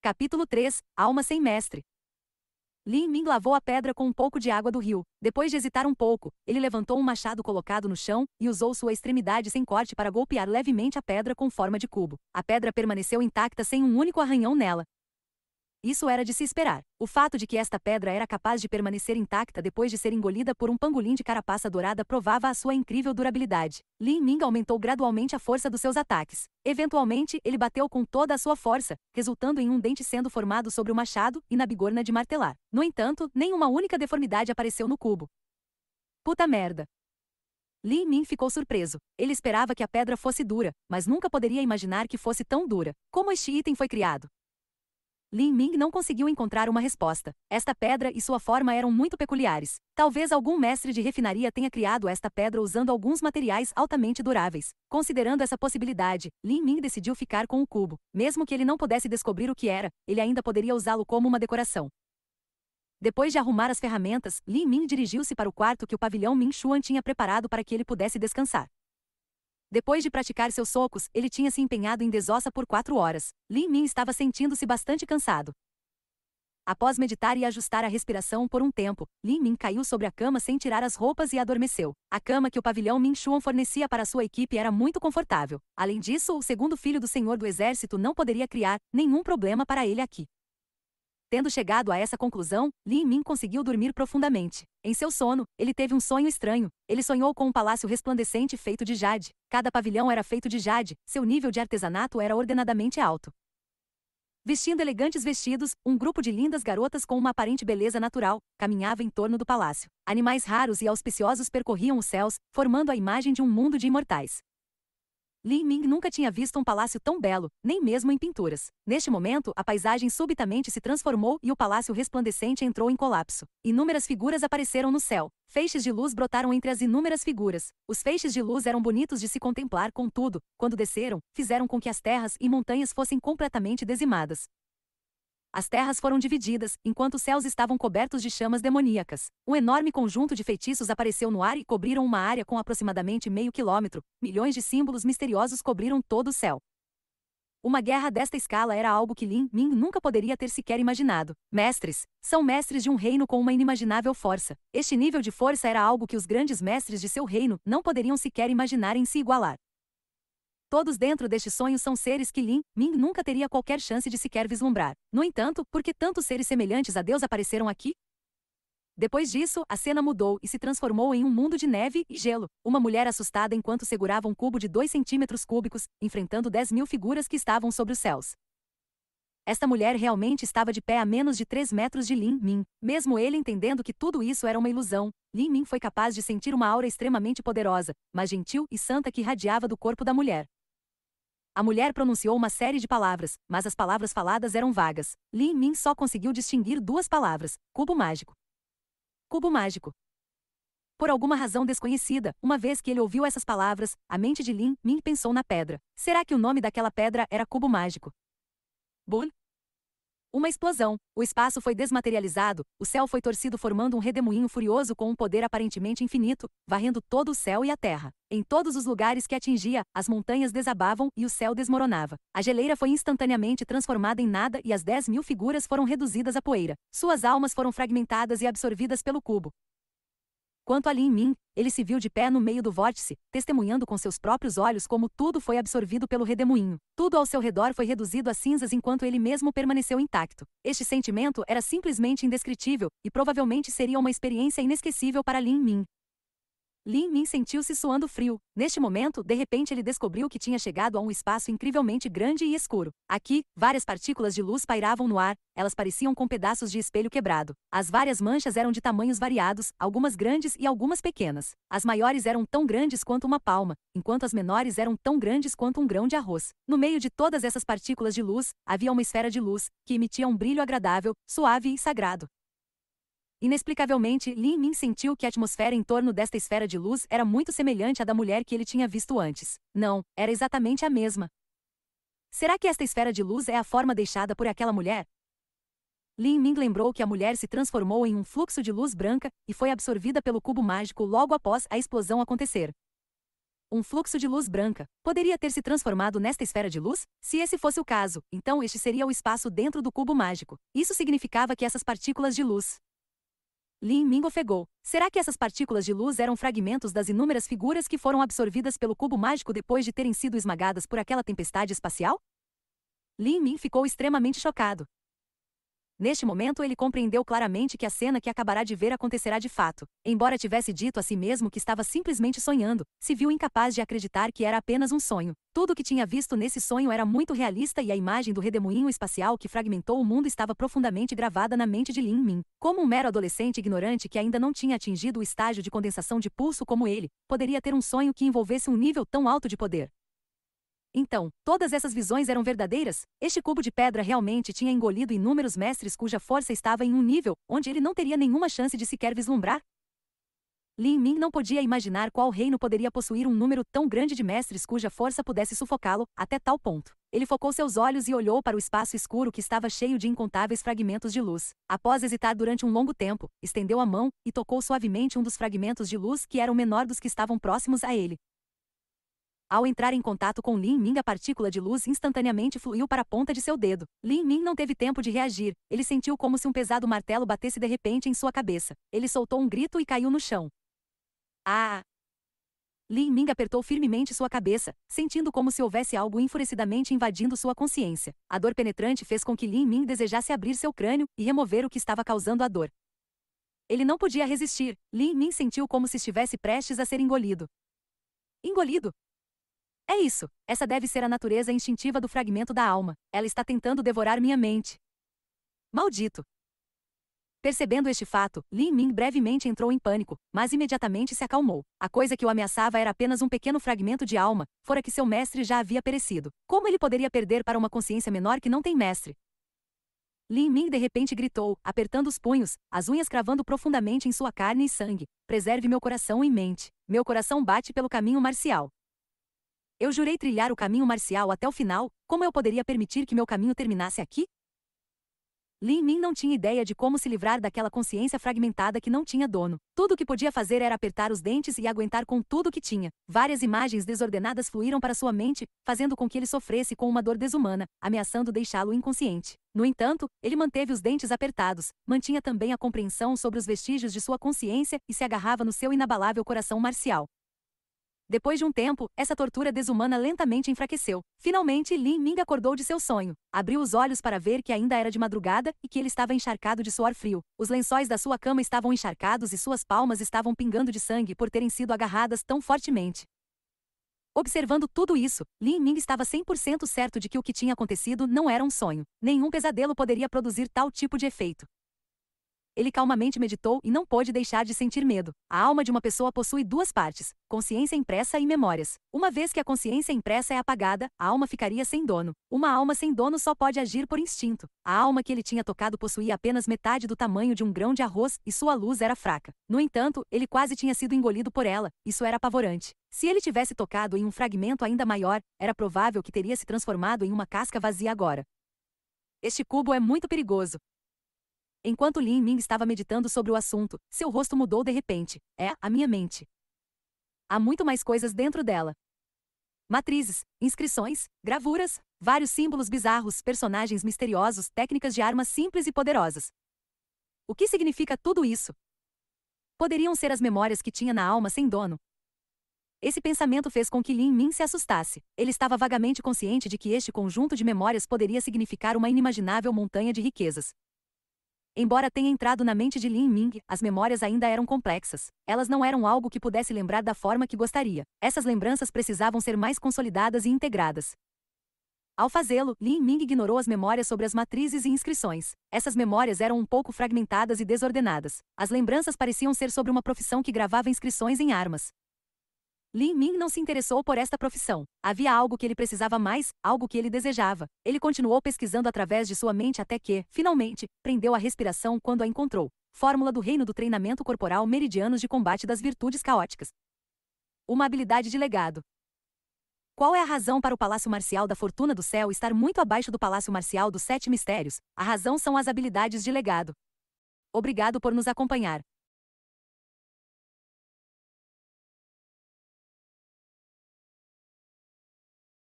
Capítulo 3 Alma sem mestre. Lin Ming lavou a pedra com um pouco de água do rio. Depois de hesitar um pouco, ele levantou um machado colocado no chão e usou sua extremidade sem corte para golpear levemente a pedra com forma de cubo. A pedra permaneceu intacta sem um único arranhão nela. Isso era de se esperar. O fato de que esta pedra era capaz de permanecer intacta depois de ser engolida por um pangolim de carapaça dourada provava a sua incrível durabilidade. Lin Ming aumentou gradualmente a força dos seus ataques. Eventualmente, ele bateu com toda a sua força, resultando em um dente sendo formado sobre o machado e na bigorna de martelar. No entanto, nenhuma única deformidade apareceu no cubo. Puta merda! Lin Ming ficou surpreso. Ele esperava que a pedra fosse dura, mas nunca poderia imaginar que fosse tão dura. Como este item foi criado? Lin Ming não conseguiu encontrar uma resposta. Esta pedra e sua forma eram muito peculiares. Talvez algum mestre de refinaria tenha criado esta pedra usando alguns materiais altamente duráveis. Considerando essa possibilidade, Lin Ming decidiu ficar com o cubo. Mesmo que ele não pudesse descobrir o que era, ele ainda poderia usá-lo como uma decoração. Depois de arrumar as ferramentas, Lin Ming dirigiu-se para o quarto que o pavilhão Ming Xuan tinha preparado para que ele pudesse descansar. Depois de praticar seus socos, ele tinha se empenhado em desossa por 4 horas. Lin Ming estava sentindo-se bastante cansado. Após meditar e ajustar a respiração por um tempo, Lin Ming caiu sobre a cama sem tirar as roupas e adormeceu. A cama que o pavilhão Ming Xuan fornecia para sua equipe era muito confortável. Além disso, o segundo filho do senhor do exército não poderia criar nenhum problema para ele aqui. Tendo chegado a essa conclusão, Lin Ming conseguiu dormir profundamente. Em seu sono, ele teve um sonho estranho. Ele sonhou com um palácio resplandecente feito de jade. Cada pavilhão era feito de jade, seu nível de artesanato era ordenadamente alto. Vestindo elegantes vestidos, um grupo de lindas garotas com uma aparente beleza natural caminhava em torno do palácio. Animais raros e auspiciosos percorriam os céus, formando a imagem de um mundo de imortais. Lin Ming nunca tinha visto um palácio tão belo, nem mesmo em pinturas. Neste momento, a paisagem subitamente se transformou e o palácio resplandecente entrou em colapso. Inúmeras figuras apareceram no céu. Feixes de luz brotaram entre as inúmeras figuras. Os feixes de luz eram bonitos de se contemplar, contudo, quando desceram, fizeram com que as terras e montanhas fossem completamente dizimadas. As terras foram divididas, enquanto os céus estavam cobertos de chamas demoníacas. Um enorme conjunto de feitiços apareceu no ar e cobriram uma área com aproximadamente meio quilômetro. Milhões de símbolos misteriosos cobriram todo o céu. Uma guerra desta escala era algo que Lin Ming nunca poderia ter sequer imaginado. Mestres. São mestres de um reino com uma inimaginável força. Este nível de força era algo que os grandes mestres de seu reino não poderiam sequer imaginar em se igualar. Todos dentro deste sonho são seres que Lin Ming nunca teria qualquer chance de sequer vislumbrar. No entanto, por que tantos seres semelhantes a Deus apareceram aqui? Depois disso, a cena mudou e se transformou em um mundo de neve e gelo. Uma mulher assustada enquanto segurava um cubo de 2 centímetros cúbicos, enfrentando 10.000 figuras que estavam sobre os céus. Esta mulher realmente estava de pé a menos de 3 metros de Lin Ming. Mesmo ele entendendo que tudo isso era uma ilusão, Lin Ming foi capaz de sentir uma aura extremamente poderosa, mas gentil e santa que irradiava do corpo da mulher. A mulher pronunciou uma série de palavras, mas as palavras faladas eram vagas. Lin Ming só conseguiu distinguir 2 palavras: cubo mágico. Cubo mágico. Por alguma razão desconhecida, uma vez que ele ouviu essas palavras, a mente de Lin Ming pensou na pedra. Será que o nome daquela pedra era cubo mágico? Bull? Uma explosão. O espaço foi desmaterializado, o céu foi torcido formando um redemoinho furioso com um poder aparentemente infinito, varrendo todo o céu e a terra. Em todos os lugares que atingia, as montanhas desabavam e o céu desmoronava. A geleira foi instantaneamente transformada em nada e as 10.000 figuras foram reduzidas a poeira. Suas almas foram fragmentadas e absorvidas pelo cubo. Quanto a Lin Ming, ele se viu de pé no meio do vórtice, testemunhando com seus próprios olhos como tudo foi absorvido pelo redemoinho. Tudo ao seu redor foi reduzido a cinzas enquanto ele mesmo permaneceu intacto. Este sentimento era simplesmente indescritível, e provavelmente seria uma experiência inesquecível para Lin Ming. Lin Ming sentiu-se suando frio. Neste momento, de repente ele descobriu que tinha chegado a um espaço incrivelmente grande e escuro. Aqui, várias partículas de luz pairavam no ar, elas pareciam com pedaços de espelho quebrado. As várias manchas eram de tamanhos variados, algumas grandes e algumas pequenas. As maiores eram tão grandes quanto uma palma, enquanto as menores eram tão grandes quanto um grão de arroz. No meio de todas essas partículas de luz, havia uma esfera de luz, que emitia um brilho agradável, suave e sagrado. Inexplicavelmente, Lin Ming sentiu que a atmosfera em torno desta esfera de luz era muito semelhante à da mulher que ele tinha visto antes. Não, era exatamente a mesma. Será que esta esfera de luz é a forma deixada por aquela mulher? Lin Ming lembrou que a mulher se transformou em um fluxo de luz branca e foi absorvida pelo cubo mágico logo após a explosão acontecer. Um fluxo de luz branca poderia ter se transformado nesta esfera de luz? Se esse fosse o caso, então este seria o espaço dentro do cubo mágico. Isso significava que essas partículas de luz... Lin Ming ofegou. Será que essas partículas de luz eram fragmentos das inúmeras figuras que foram absorvidas pelo cubo mágico depois de terem sido esmagadas por aquela tempestade espacial? Lin Ming ficou extremamente chocado. Neste momento ele compreendeu claramente que a cena que acabará de ver acontecerá de fato. Embora tivesse dito a si mesmo que estava simplesmente sonhando, se viu incapaz de acreditar que era apenas um sonho. Tudo o que tinha visto nesse sonho era muito realista e a imagem do redemoinho espacial que fragmentou o mundo estava profundamente gravada na mente de Lin Ming. Como um mero adolescente ignorante que ainda não tinha atingido o estágio de condensação de pulso como ele, poderia ter um sonho que envolvesse um nível tão alto de poder? Então, todas essas visões eram verdadeiras? Este cubo de pedra realmente tinha engolido inúmeros mestres cuja força estava em um nível onde ele não teria nenhuma chance de sequer vislumbrar? Lin Ming não podia imaginar qual reino poderia possuir um número tão grande de mestres cuja força pudesse sufocá-lo, até tal ponto. Ele focou seus olhos e olhou para o espaço escuro que estava cheio de incontáveis fragmentos de luz. Após hesitar durante um longo tempo, estendeu a mão e tocou suavemente um dos fragmentos de luz que era o menor dos que estavam próximos a ele. Ao entrar em contato com Lin Ming, a partícula de luz instantaneamente fluiu para a ponta de seu dedo. Lin Ming não teve tempo de reagir. Ele sentiu como se um pesado martelo batesse de repente em sua cabeça. Ele soltou um grito e caiu no chão. Ah! Lin Ming apertou firmemente sua cabeça, sentindo como se houvesse algo enfurecidamente invadindo sua consciência. A dor penetrante fez com que Lin Ming desejasse abrir seu crânio e remover o que estava causando a dor. Ele não podia resistir. Lin Ming sentiu como se estivesse prestes a ser engolido. Engolido? É isso. Essa deve ser a natureza instintiva do fragmento da alma. Ela está tentando devorar minha mente. Maldito! Percebendo este fato, Lin Ming brevemente entrou em pânico, mas imediatamente se acalmou. A coisa que o ameaçava era apenas um pequeno fragmento de alma, fora que seu mestre já havia perecido. Como ele poderia perder para uma consciência menor que não tem mestre? Lin Ming de repente gritou, apertando os punhos, as unhas cravando profundamente em sua carne e sangue. Preserve meu coração e mente. Meu coração bate pelo caminho marcial. Eu jurei trilhar o caminho marcial até o final, como eu poderia permitir que meu caminho terminasse aqui? Lin Ming não tinha ideia de como se livrar daquela consciência fragmentada que não tinha dono. Tudo o que podia fazer era apertar os dentes e aguentar com tudo o que tinha. Várias imagens desordenadas fluíram para sua mente, fazendo com que ele sofresse com uma dor desumana, ameaçando deixá-lo inconsciente. No entanto, ele manteve os dentes apertados, mantinha também a compreensão sobre os vestígios de sua consciência e se agarrava no seu inabalável coração marcial. Depois de um tempo, essa tortura desumana lentamente enfraqueceu. Finalmente, Lin Ming acordou de seu sonho. Abriu os olhos para ver que ainda era de madrugada e que ele estava encharcado de suor frio. Os lençóis da sua cama estavam encharcados e suas palmas estavam pingando de sangue por terem sido agarradas tão fortemente. Observando tudo isso, Lin Ming estava 100% certo de que o que tinha acontecido não era um sonho. Nenhum pesadelo poderia produzir tal tipo de efeito. Ele calmamente meditou e não pôde deixar de sentir medo. A alma de uma pessoa possui duas partes, consciência impressa e memórias. Uma vez que a consciência impressa é apagada, a alma ficaria sem dono. Uma alma sem dono só pode agir por instinto. A alma que ele tinha tocado possuía apenas metade do tamanho de um grão de arroz e sua luz era fraca. No entanto, ele quase tinha sido engolido por ela. Isso era apavorante. Se ele tivesse tocado em um fragmento ainda maior, era provável que teria se transformado em uma casca vazia agora. Este cubo é muito perigoso. Enquanto Lin Ming estava meditando sobre o assunto, seu rosto mudou de repente. É, a minha mente. Há muito mais coisas dentro dela. Matrizes, inscrições, gravuras, vários símbolos bizarros, personagens misteriosos, técnicas de armas simples e poderosas. O que significa tudo isso? Poderiam ser as memórias que tinha na alma sem dono. Esse pensamento fez com que Lin Ming se assustasse. Ele estava vagamente consciente de que este conjunto de memórias poderia significar uma inimaginável montanha de riquezas. Embora tenha entrado na mente de Lin Ming, as memórias ainda eram complexas. Elas não eram algo que pudesse lembrar da forma que gostaria. Essas lembranças precisavam ser mais consolidadas e integradas. Ao fazê-lo, Lin Ming ignorou as memórias sobre as matrizes e inscrições. Essas memórias eram um pouco fragmentadas e desordenadas. As lembranças pareciam ser sobre uma profissão que gravava inscrições em armas. Lin Ming não se interessou por esta profissão. Havia algo que ele precisava mais, algo que ele desejava. Ele continuou pesquisando através de sua mente até que, finalmente, prendeu a respiração quando a encontrou. Fórmula do Reino do Treinamento Corporal Meridianos de Combate das Virtudes Caóticas. Uma habilidade de legado. Qual é a razão para o Palácio Marcial da Fortuna do Céu estar muito abaixo do Palácio Marcial dos Sete Mistérios? A razão são as habilidades de legado. Obrigado por nos acompanhar.